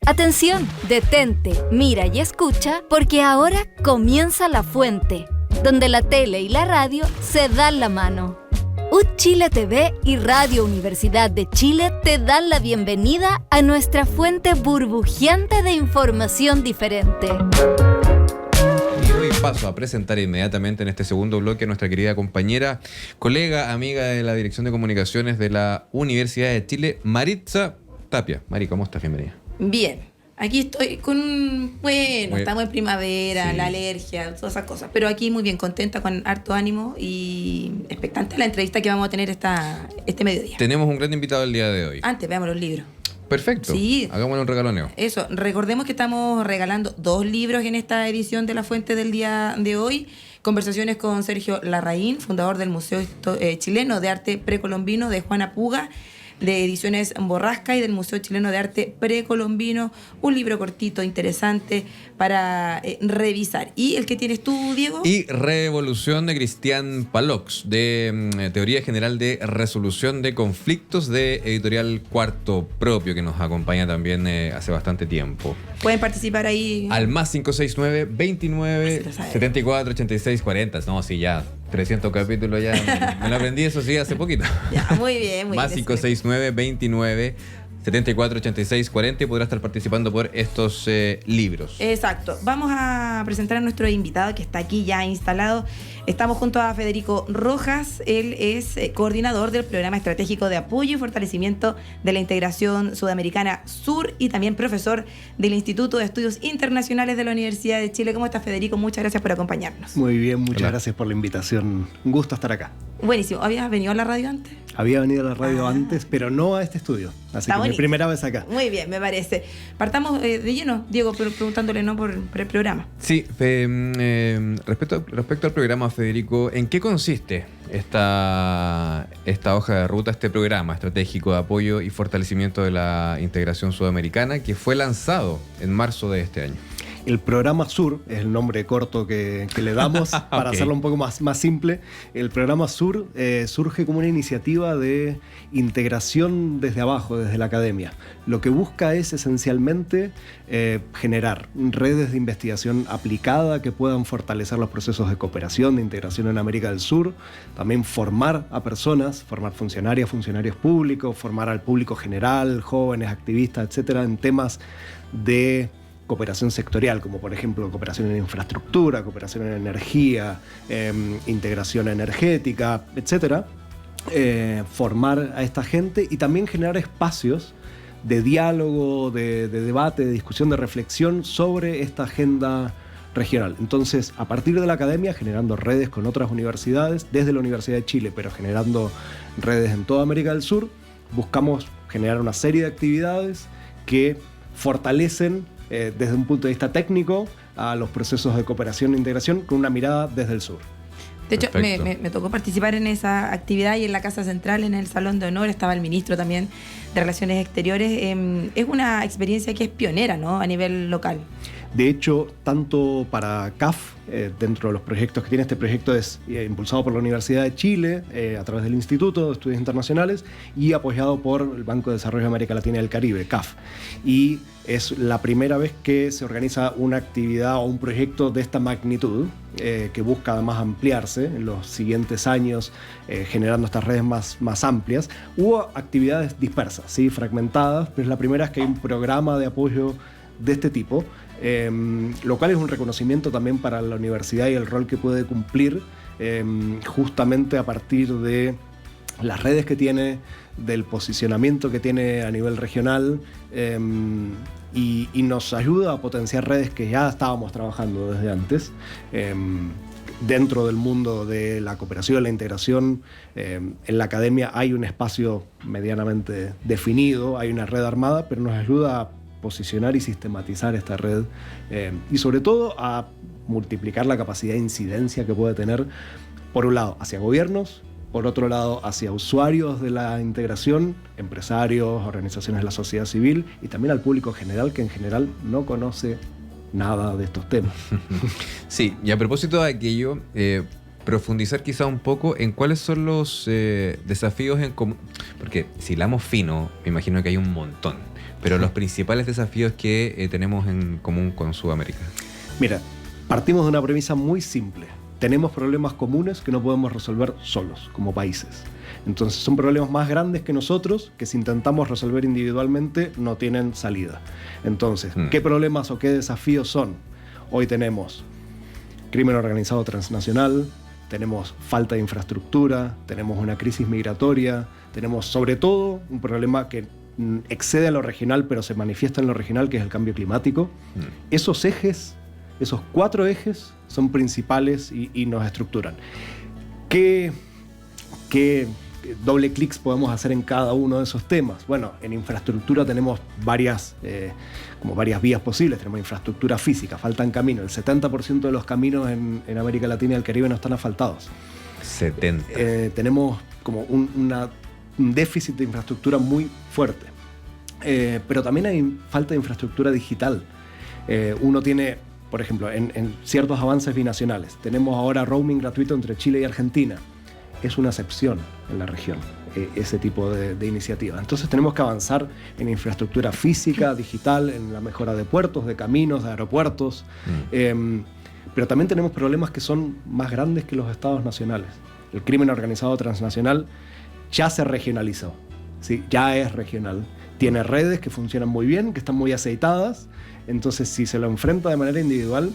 Atención, detente, mira y escucha, porque ahora comienza La Fuente, donde la tele y la radio se dan la mano. Chile TV y Radio Universidad de Chile te dan la bienvenida a nuestra fuente burbujeante de información diferente. Y doy paso a presentar inmediatamente en este segundo bloque a nuestra querida compañera, colega, amiga de la Dirección de Comunicaciones de la Universidad de Chile, Maritza Tapia. Mari, ¿cómo estás? Bienvenida. Bien. Aquí estoy estamos en primavera, sí. La alergia, todas esas cosas. Pero aquí muy bien, contenta, con harto ánimo y expectante de la entrevista que vamos a tener este mediodía. Tenemos un gran invitado el día de hoy. Antes, veamos los libros. Perfecto. Sí. Hagámosle un regaloneo. Eso, recordemos que estamos regalando 2 libros en esta edición de La Fuente del día de hoy. Conversaciones con Sergio Larraín, fundador del Museo Chileno de Arte Precolombino de Juana Puga, de Ediciones Borrasca, y del Museo Chileno de Arte Precolombino, un libro cortito, interesante para revisar. ¿Y el que tienes tú, Diego? Y Revolución de Cristian Palox, de Teoría General de Resolución de Conflictos, de Editorial Cuarto Propio, que nos acompaña también hace bastante tiempo. Pueden participar ahí. Al más 569 29 74 86 40. No, sí, ya 300 capítulos ya. Me lo aprendí, eso sí, hace poquito. Ya, muy bien, muy bien. Más 569 29 74 86 40 y podrá estar participando por estos libros. Exacto. Vamos a presentar a nuestro invitado que está aquí ya instalado. Estamos junto a Federico Rojas. Él es coordinador del Programa Estratégico de Apoyo y Fortalecimiento de la Integración Sudamericana Sur y también profesor del Instituto de Estudios Internacionales de la Universidad de Chile. ¿Cómo estás, Federico? Muchas gracias por acompañarnos. Muy bien, muchas gracias por la invitación. Un gusto estar acá. Buenísimo. ¿Habías venido a la radio antes? Había venido a la radio antes, pero no a este estudio. Así que mi primera vez acá. Muy bien, me parece. Partamos de lleno, Diego, preguntándole ¿no? por el programa. Sí, respecto al programa, Federico, ¿en qué consiste esta hoja de ruta, este programa estratégico de apoyo y fortalecimiento de la integración sudamericana que fue lanzado en marzo de este año? El programa SUR es el nombre corto que le damos para hacerlo un poco más simple. El programa SUR surge como una iniciativa de integración desde abajo, desde la academia. Lo que busca es esencialmente generar redes de investigación aplicada que puedan fortalecer los procesos de cooperación, de integración en América del Sur, también formar a personas, formar funcionarios públicos, formar al público general, jóvenes, activistas, etcétera, en temas de cooperación sectorial, como por ejemplo cooperación en infraestructura, cooperación en energía, integración energética, etcétera. Formar a esta gente y también generar espacios de diálogo, de debate, de discusión, de reflexión sobre esta agenda regional. Entonces, a partir de la academia, generando redes con otras universidades, desde la Universidad de Chile, pero generando redes en toda América del Sur, buscamos generar una serie de actividades que fortalecen desde un punto de vista técnico a los procesos de cooperación e integración con una mirada desde el sur. De hecho, me tocó participar en esa actividad y en la Casa Central, en el Salón de Honor, estaba el ministro también de Relaciones Exteriores. Es una experiencia que es pionera, ¿no?, a nivel local. De hecho, tanto para CAF, dentro de los proyectos que tiene este proyecto, es impulsado por la Universidad de Chile a través del Instituto de Estudios Internacionales y apoyado por el Banco de Desarrollo de América Latina y del Caribe, CAF. Y es la primera vez que se organiza una actividad o un proyecto de esta magnitud que busca además ampliarse en los siguientes años, generando estas redes más amplias. Hubo actividades dispersas, ¿sí?, fragmentadas, pero es la primera vez que hay un programa de apoyo de este tipo. Lo cual es un reconocimiento también para la universidad y el rol que puede cumplir justamente a partir de las redes que tiene, del posicionamiento que tiene a nivel regional y nos ayuda a potenciar redes que ya estábamos trabajando desde antes. Dentro del mundo de la cooperación, la integración, en la academia hay un espacio medianamente definido, hay una red armada, pero nos ayuda a posicionar y sistematizar esta red y sobre todo a multiplicar la capacidad de incidencia que puede tener, por un lado, hacia gobiernos, por otro lado, hacia usuarios de la integración, empresarios, organizaciones de la sociedad civil y también al público general, que en general no conoce nada de estos temas. Sí, y a propósito de aquello, profundizar quizá un poco en cuáles son los desafíos en común, porque si hilamos fino, me imagino que hay un montón. Pero los principales desafíos que tenemos en común con Sudamérica. Mira, partimos de una premisa muy simple. Tenemos problemas comunes que no podemos resolver solos, como países. Entonces son problemas más grandes que nosotros, que si intentamos resolver individualmente no tienen salida. Entonces, ¿qué problemas o qué desafíos son? Hoy tenemos crimen organizado transnacional, tenemos falta de infraestructura, tenemos una crisis migratoria, tenemos sobre todo un problema que excede a lo regional, pero se manifiesta en lo regional, que es el cambio climático. Esos ejes, esos 4 ejes, son principales y nos estructuran. ¿Qué doble clics podemos hacer en cada uno de esos temas? Bueno, en infraestructura tenemos varias vías posibles. Tenemos infraestructura física, faltan caminos. El 70% de los caminos en América Latina y el Caribe no están asfaltados. 70%. Tenemos como un déficit de infraestructura muy fuerte. Pero también hay falta de infraestructura digital. Uno tiene, por ejemplo, en ciertos avances binacionales, tenemos ahora roaming gratuito entre Chile y Argentina. Es una excepción en la región, ese tipo de iniciativas. Entonces tenemos que avanzar en infraestructura física, digital, en la mejora de puertos, de caminos, de aeropuertos. Pero también tenemos problemas que son más grandes que los estados nacionales. El crimen organizado transnacional ya se regionalizó, ¿sí? Ya es regional. Tiene redes que funcionan muy bien, que están muy aceitadas. Entonces, si se lo enfrenta de manera individual,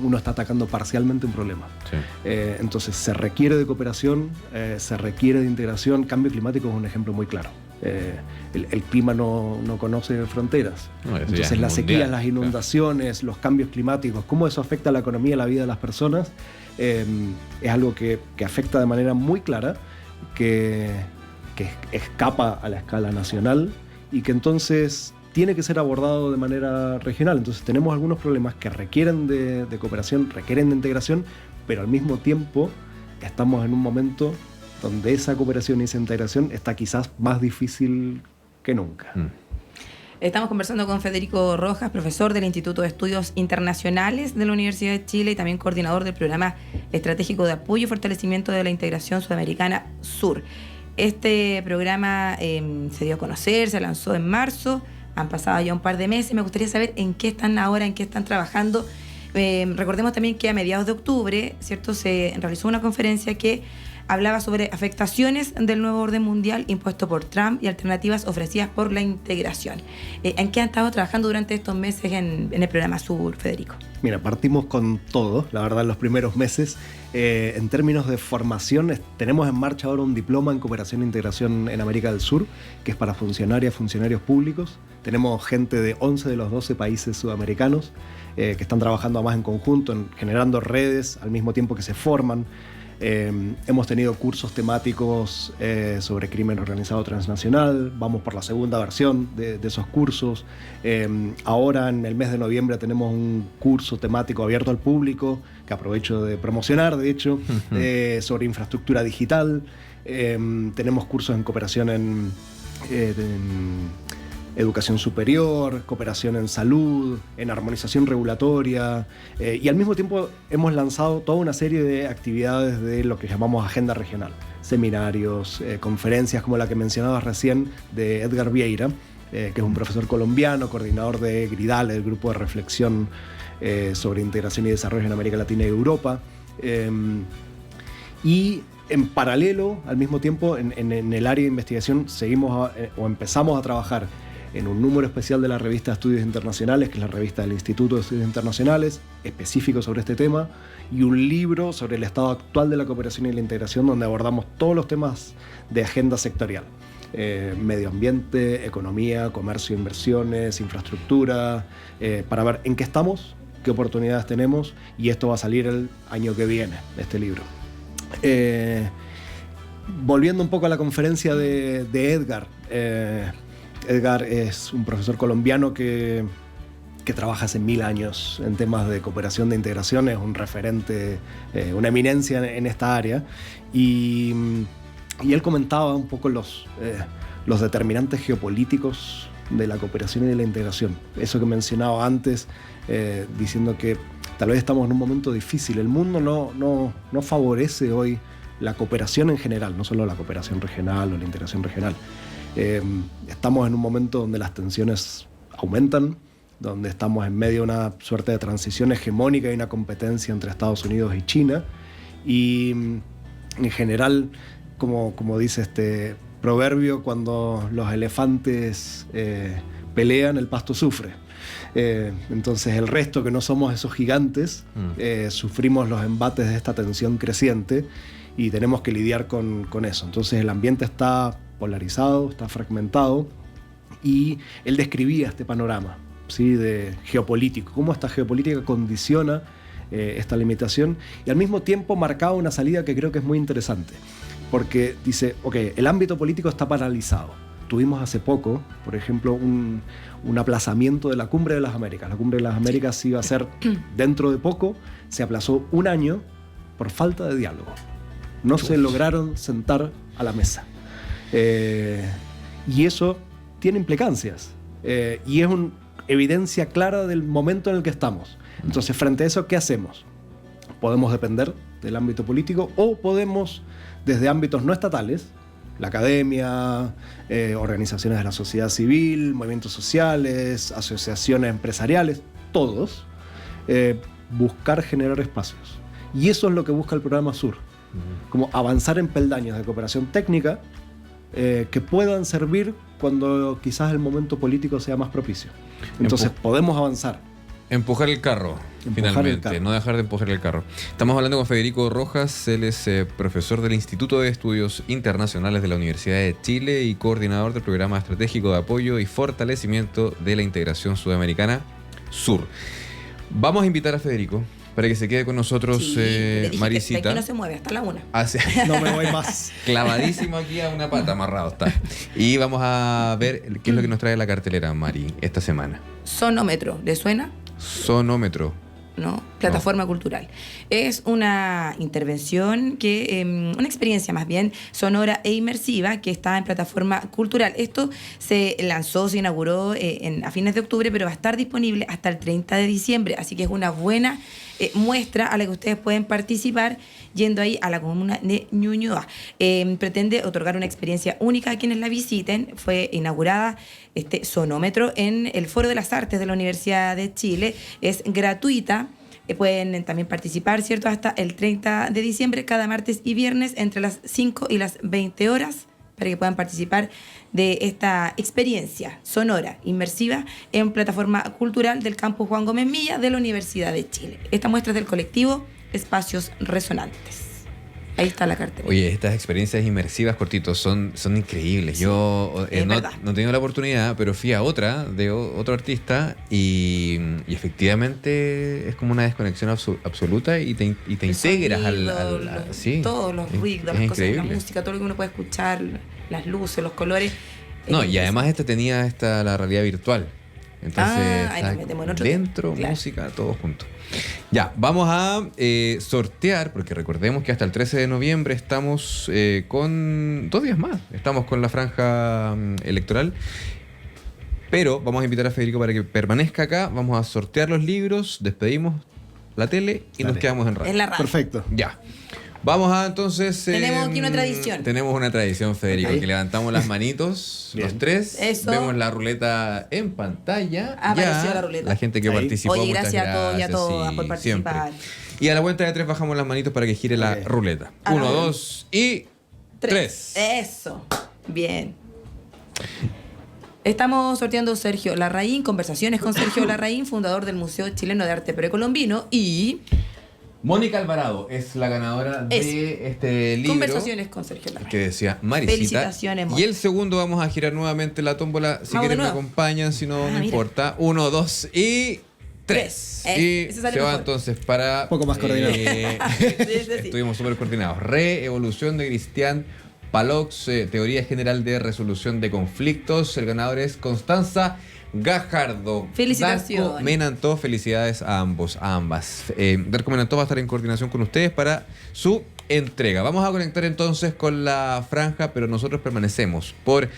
uno está atacando parcialmente un problema. Sí. Entonces, se requiere de cooperación, se requiere de integración. Cambio climático es un ejemplo muy claro. El clima no conoce fronteras. No, entonces, las sequías, las inundaciones, los cambios climáticos, cómo eso afecta a la economía y la vida de las personas, es algo que afecta de manera muy clara, que escapa a la escala nacional y que entonces tiene que ser abordado de manera regional. Entonces tenemos algunos problemas que requieren de cooperación, requieren de integración, pero al mismo tiempo estamos en un momento donde esa cooperación y esa integración está quizás más difícil que nunca. Estamos conversando con Federico Rojas, profesor del Instituto de Estudios Internacionales de la Universidad de Chile y también coordinador del Programa Estratégico de Apoyo y Fortalecimiento de la Integración Sudamericana Sur. Este programa se dio a conocer, se lanzó en marzo, han pasado ya un par de meses. Me gustaría saber en qué están ahora, en qué están trabajando. Recordemos también que a mediados de octubre, ¿cierto?, se realizó una conferencia que hablaba sobre afectaciones del nuevo orden mundial impuesto por Trump y alternativas ofrecidas por la integración. ¿En qué han estado trabajando durante estos meses en el programa Sur, Federico? Mira, partimos con todo, la verdad, en los primeros meses. En términos de formación, tenemos en marcha ahora un diploma en cooperación e integración en América del Sur, que es para funcionarias y funcionarios públicos. Tenemos gente de 11 de los 12 países sudamericanos que están trabajando además en conjunto, generando redes al mismo tiempo que se forman. Hemos tenido cursos temáticos sobre crimen organizado transnacional. Vamos por la segunda versión de esos cursos. Ahora en el mes de noviembre tenemos un curso temático abierto al público que aprovecho de promocionar, de hecho, sobre infraestructura digital. Tenemos cursos en cooperación en educación superior, cooperación en salud, en armonización regulatoria, y al mismo tiempo hemos lanzado toda una serie de actividades de lo que llamamos agenda regional, seminarios, conferencias como la que mencionabas recién de Edgar Vieira, que es un profesor colombiano, coordinador de GRIDAL, el grupo de reflexión sobre integración y desarrollo en América Latina y Europa, y en paralelo, al mismo tiempo, en el área de investigación empezamos a trabajar en un número especial de la revista de Estudios Internacionales, que es la revista del Instituto de Estudios Internacionales, específico sobre este tema, y un libro sobre el estado actual de la cooperación y la integración, donde abordamos todos los temas de agenda sectorial. Medio ambiente, economía, comercio, inversiones, infraestructura, para ver en qué estamos, qué oportunidades tenemos, y esto va a salir el año que viene, este libro. Volviendo un poco a la conferencia de Edgar, Edgar es un profesor colombiano que trabaja hace 1000 años en temas de cooperación, de integración, es un referente, una eminencia en esta área, y él comentaba un poco los determinantes geopolíticos de la cooperación y de la integración. Eso que mencionaba antes, diciendo que tal vez estamos en un momento difícil. El mundo no favorece hoy la cooperación en general, no solo la cooperación regional o la integración regional. Estamos en un momento donde las tensiones aumentan, donde estamos en medio de una suerte de transición hegemónica y una competencia entre Estados Unidos y China. Y en general, como dice este proverbio, cuando los elefantes pelean, el pasto sufre. Entonces el resto, que no somos esos gigantes, sufrimos los embates de esta tensión creciente y tenemos que lidiar con eso. Entonces el ambiente está polarizado, está fragmentado, y él describía este panorama, ¿sí?, de geopolítico, cómo esta geopolítica condiciona esta limitación, y al mismo tiempo marcaba una salida que creo que es muy interesante, porque dice, ok, el ámbito político está paralizado. Tuvimos hace poco, por ejemplo, un aplazamiento de la Cumbre de las Américas. La Cumbre de las Américas iba a ser dentro de poco, se aplazó un año por falta de diálogo. No se lograron sentar a la mesa. Y eso tiene implicancias. Y es una evidencia clara del momento en el que estamos. Entonces, frente a eso, ¿qué hacemos? Podemos depender del ámbito político o podemos, desde ámbitos no estatales, la academia, organizaciones de la sociedad civil, movimientos sociales, asociaciones empresariales, todos, buscar generar espacios. Y eso es lo que busca el programa Sur, como avanzar en peldaños de cooperación técnica que puedan servir cuando quizás el momento político sea más propicio. Entonces podemos avanzar. Empujar el carro, finalmente, no dejar de empujar el carro. Estamos hablando con Federico Rojas, él es profesor del Instituto de Estudios Internacionales de la Universidad de Chile y coordinador del Programa Estratégico de Apoyo y Fortalecimiento de la Integración Sudamericana, SUR. Vamos a invitar a Federico para que se quede con nosotros, Marisita. Aquí no se mueve hasta la 1. No me voy más. Clavadísimo aquí a una pata, amarrado está. Y vamos a ver qué es lo que nos trae la cartelera, Mari, esta semana. Sonómetro, ¿le suena? Sonómetro. ¿No? Plataforma cultural. Es una intervención una experiencia más bien sonora e inmersiva que está en plataforma cultural. Esto se lanzó, se inauguró a fines de octubre, pero va a estar disponible hasta el 30 de diciembre. Así que es una buena muestra a la que ustedes pueden participar yendo ahí a la comuna de Ñuñoa. Pretende otorgar una experiencia única a quienes la visiten. Fue inaugurada este sonómetro en el Foro de las Artes de la Universidad de Chile. Es gratuita. Pueden también participar, ¿cierto?, hasta el 30 de diciembre, cada martes y viernes, entre las 5 y las 20 horas, para que puedan participar de esta experiencia sonora, inmersiva, en plataforma cultural del campus Juan Gómez Milla de la Universidad de Chile. Esta muestra es del colectivo Espacios Resonantes. Ahí está la cartera. Oye, estas experiencias inmersivas, cortitos, son increíbles. Sí, yo no he tenido la oportunidad, pero fui a otra de otro artista y efectivamente es como una desconexión absoluta y te integras sí, todos los ruidos, las cosas, la música, todo lo que uno puede escuchar, las luces, los colores. No, y además tenía la realidad virtual. Entonces, nos metemos en otro dentro, claro, música, todos juntos. Ya, vamos a sortear, porque recordemos que hasta el 13 de noviembre estamos con 2 días más. Estamos con la franja electoral. Pero vamos a invitar a Federico para que permanezca acá. Vamos a sortear los libros, despedimos la tele y nos quedamos en radio. En la radio. Perfecto. Ya. Vamos a entonces... Tenemos aquí una tradición. Tenemos una tradición, Federico, que levantamos las manitos, Bien. los tres. Eso. Vemos la ruleta en pantalla. Apareció la ruleta. La gente que Ahí. participó, Oye, muchas gracias a todos y a todas sí, por participar. siempre. Y a la cuenta de 3 bajamos las manitos para que gire la ruleta. 1, 2 y 3. Eso. Bien. Estamos sorteando Sergio Larraín, conversaciones con Sergio Larraín, fundador del Museo Chileno de Arte Precolombino, y... Mónica Alvarado es la ganadora de este libro. Conversaciones con Sergio Larraín. Que decía Marisita. Felicitaciones, Mónica. Y el segundo vamos a girar nuevamente la tómbola. Si quieren me acompañan, si no, no importa. 1, 2 y 3. Y se va mejor. Entonces para... Un poco más coordinado. Estuvimos súper coordinados. Reevolución de Cristian Palox, Teoría General de Resolución de Conflictos. El ganador es Constanza Gajardo. Felicitaciones. Darko Menantó, felicidades a ambas. Darko Menantó va a estar en coordinación con ustedes para su entrega. Vamos a conectar entonces con la franja, pero nosotros permanecemos por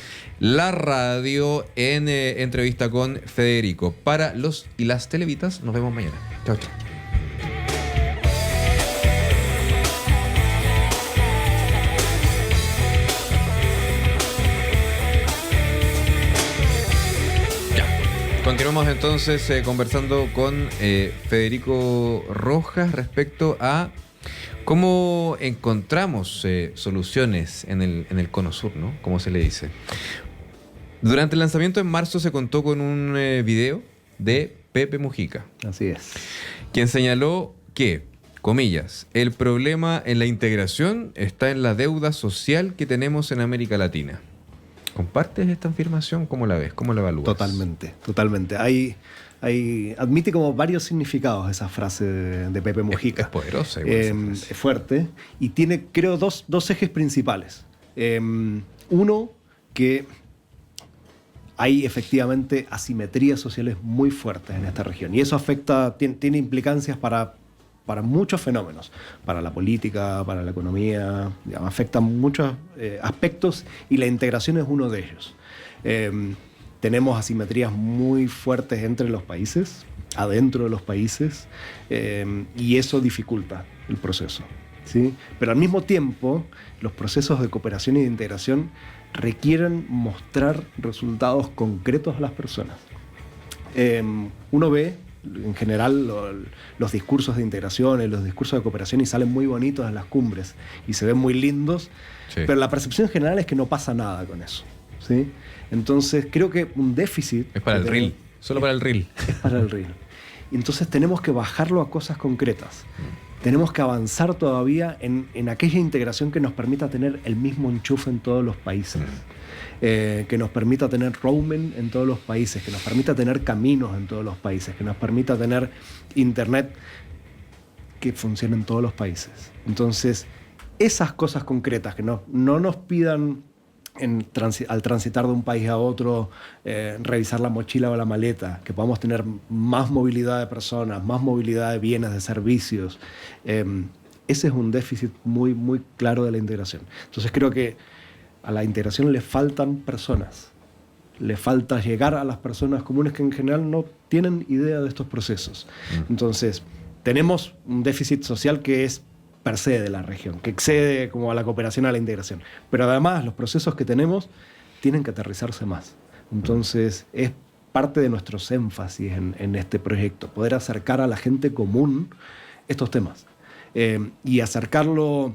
la radio en entrevista con Federico. Para los y las televitas, nos vemos mañana. Chao, chao. Continuamos entonces conversando con Federico Rojas respecto a cómo encontramos soluciones en el Cono Sur, ¿no? Como se le dice. Durante el lanzamiento en marzo se contó con un video de Pepe Mujica. Así es. Quien señaló que, comillas, el problema en la integración está en la deuda social que tenemos en América Latina. ¿Compartes esta afirmación? ¿Cómo la ves? ¿Cómo la evalúas? Totalmente. Admite como varios significados esa frase de Pepe Mujica. Es poderosa igual esa frase. Es fuerte y tiene, creo, dos ejes principales. Uno, que hay efectivamente asimetrías sociales muy fuertes en esta región y eso tiene implicancias para muchos fenómenos, para la política, para la economía, digamos, afecta muchos aspectos y la integración es uno de ellos. Tenemos asimetrías muy fuertes entre los países, adentro de los países, y eso dificulta el proceso, ¿sí? Pero al mismo tiempo, los procesos de cooperación y de integración requieren mostrar resultados concretos a las personas. Uno ve en general los discursos de integración, los discursos de cooperación y salen muy bonitos en las cumbres y se ven muy lindos, sí. Pero la percepción general es que no pasa nada con eso, ¿sí? Entonces creo que un déficit... Es para el reel, solo para el reel. Es para el reel. Y entonces tenemos que bajarlo a cosas concretas. Tenemos que avanzar todavía en aquella integración que nos permita tener el mismo enchufe en todos los países. Que nos permita tener roaming en todos los países, que nos permita tener caminos en todos los países, que nos permita tener internet que funcione en todos los países. Entonces, esas cosas concretas que no nos pidan al transitar de un país a otro, revisar la mochila o la maleta, que podamos tener más movilidad de personas, más movilidad de bienes, de servicios. Ese es un déficit muy, muy claro de la integración. Entonces creo que a la integración le faltan personas, le falta llegar a las personas comunes que en general no tienen idea de estos procesos. Entonces, tenemos un déficit social que es per se de la región, que excede como a la cooperación, a la integración. Pero además, los procesos que tenemos tienen que aterrizarse más. Entonces, es parte de nuestros énfasis en este proyecto, poder acercar a la gente común estos temas. Y acercarlo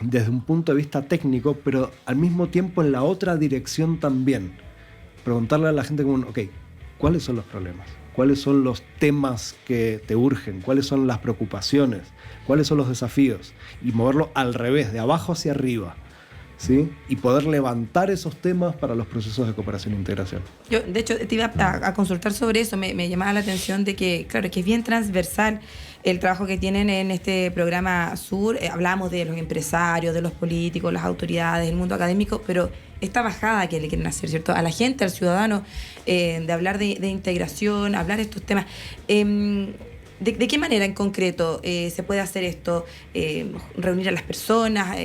desde un punto de vista técnico, pero al mismo tiempo en la otra dirección también. Preguntarle a la gente común, ok, ¿cuáles son los problemas? ¿Cuáles son los temas que te urgen? ¿Cuáles son las preocupaciones? ¿Cuáles son los desafíos? Y moverlo al revés, de abajo hacia arriba, ¿sí? Y poder levantar esos temas para los procesos de cooperación e integración. Yo, de hecho, te iba a consultar sobre eso. Me llamaba la atención de que, claro, que es bien transversal el trabajo que tienen en este programa Sur. Hablamos de los empresarios, de los políticos, las autoridades, el mundo académico, pero esta bajada que le quieren hacer, ¿cierto?, a la gente, al ciudadano, de hablar de integración, hablar de estos temas. ¿De qué manera en concreto se puede hacer esto? ¿Reunir a las personas?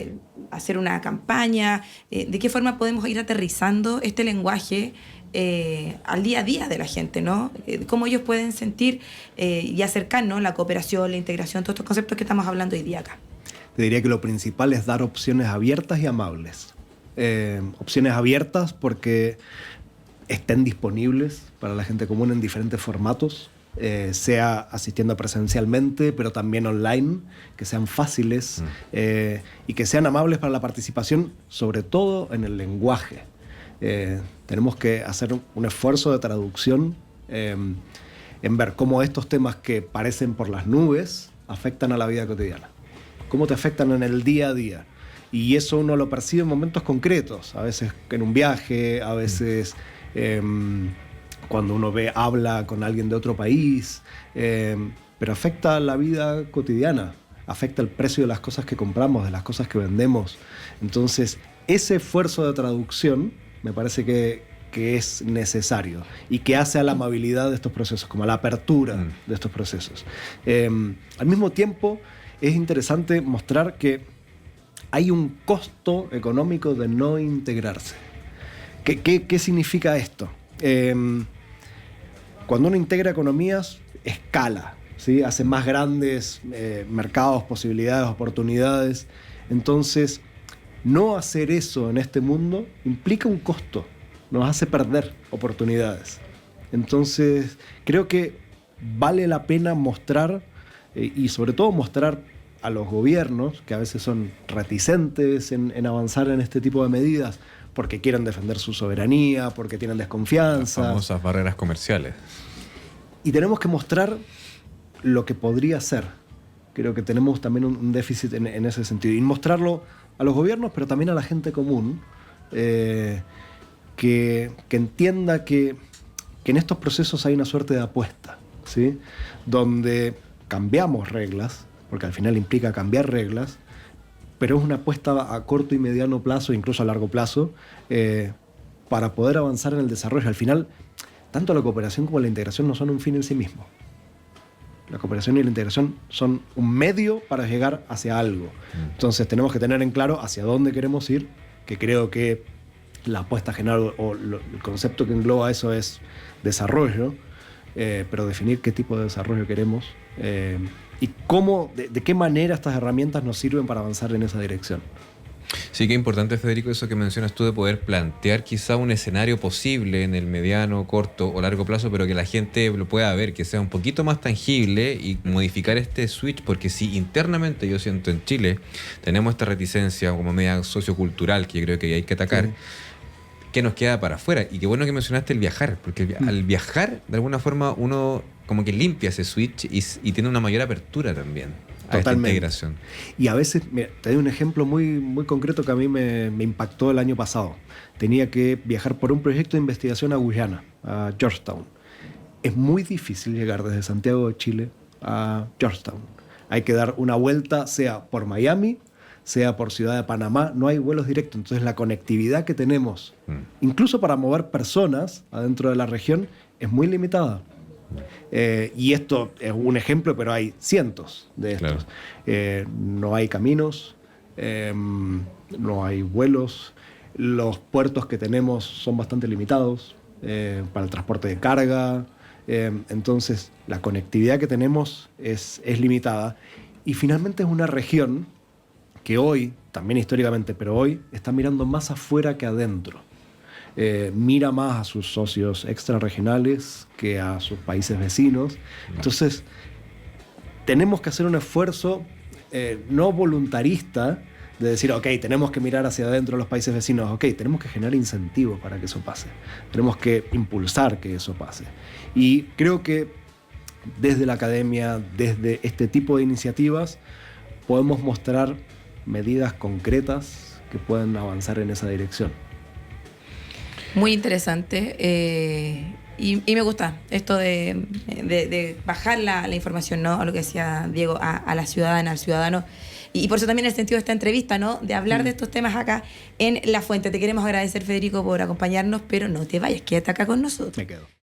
¿Hacer una campaña? ¿De qué forma podemos ir aterrizando este lenguaje al día a día de la gente, ¿no? Cómo ellos pueden sentir y acercar, ¿no?, la cooperación, la integración, todos estos conceptos que estamos hablando hoy día acá. Te diría que lo principal es dar opciones abiertas y amables. Opciones abiertas porque estén disponibles para la gente común en diferentes formatos, sea asistiendo presencialmente, pero también online, que sean fáciles y que sean amables para la participación, sobre todo en el lenguaje. Tenemos que hacer un esfuerzo de traducción en ver cómo estos temas que parecen por las nubes afectan a la vida cotidiana, cómo te afectan en el día a día. Y eso uno lo percibe en momentos concretos, a veces en un viaje, a veces cuando uno habla con alguien de otro país, pero afecta la vida cotidiana, afecta el precio de las cosas que compramos, de las cosas que vendemos. Entonces, ese esfuerzo de traducción me parece que es necesario y que hace a la amabilidad de estos procesos, como a la apertura de estos procesos. Al mismo tiempo, es interesante mostrar que hay un costo económico de no integrarse. ¿Qué significa esto? Cuando uno integra economías, escala, ¿sí? Hace más grandes mercados, posibilidades, oportunidades. Entonces, no hacer eso en este mundo implica un costo, nos hace perder oportunidades. Entonces, creo que vale la pena mostrar, y sobre todo mostrar a los gobiernos, que a veces son reticentes en avanzar en este tipo de medidas, porque quieren defender su soberanía, porque tienen desconfianza. Las famosas barreras comerciales. Y tenemos que mostrar lo que podría ser. Creo que tenemos también un déficit en ese sentido. Y mostrarlo a los gobiernos, pero también a la gente común, que entienda que en estos procesos hay una suerte de apuesta, ¿sí? Donde cambiamos reglas, porque al final implica cambiar reglas, pero es una apuesta a corto y mediano plazo, incluso a largo plazo, para poder avanzar en el desarrollo. Al final, tanto la cooperación como la integración no son un fin en sí mismo. La cooperación y la integración son un medio para llegar hacia algo. Entonces tenemos que tener en claro hacia dónde queremos ir, que creo que la apuesta general el concepto que engloba eso es desarrollo, pero definir qué tipo de desarrollo queremos y cómo, de qué manera estas herramientas nos sirven para avanzar en esa dirección. Sí, que importante, Federico, eso que mencionas tú de poder plantear quizá un escenario posible en el mediano, corto o largo plazo, pero que la gente lo pueda ver, que sea un poquito más tangible y modificar este switch, porque si internamente yo siento en Chile tenemos esta reticencia como media sociocultural que yo creo que hay que atacar, sí, que nos queda para afuera. Y qué bueno que mencionaste el viajar, porque al viajar, de alguna forma, uno como que limpia ese switch y tiene una mayor apertura también. Totalmente. A esta integración. Y a veces, mira, te doy un ejemplo muy, muy concreto que a mí me impactó el año pasado. Tenía que viajar por un proyecto de investigación a Guyana, a Georgetown. Es muy difícil llegar desde Santiago de Chile a Georgetown. Hay que dar una vuelta, sea por Miami, sea por Ciudad de Panamá, no hay vuelos directos. Entonces la conectividad que tenemos, incluso para mover personas adentro de la región, es muy limitada. Y esto es un ejemplo, pero hay cientos de estos. Claro. No hay caminos, no hay vuelos, los puertos que tenemos son bastante limitados para el transporte de carga, entonces la conectividad que tenemos es limitada y finalmente es una región que hoy, también históricamente, pero hoy está mirando más afuera que adentro. Mira más a sus socios extrarregionales que a sus países vecinos. Entonces, tenemos que hacer un esfuerzo no voluntarista de decir, ok, tenemos que mirar hacia adentro de los países vecinos, ok, tenemos que generar incentivos para que eso pase. Tenemos que impulsar que eso pase. Y creo que desde la academia, desde este tipo de iniciativas, podemos mostrar medidas concretas que puedan avanzar en esa dirección. Muy interesante y me gusta esto de bajar la información, ¿no? A lo que decía Diego, a la ciudadana, al ciudadano. Y por eso también el sentido de esta entrevista, ¿no? De hablar de estos temas acá en La Fuente. Te queremos agradecer, Federico, por acompañarnos, pero no te vayas, quédate acá con nosotros. Me quedo.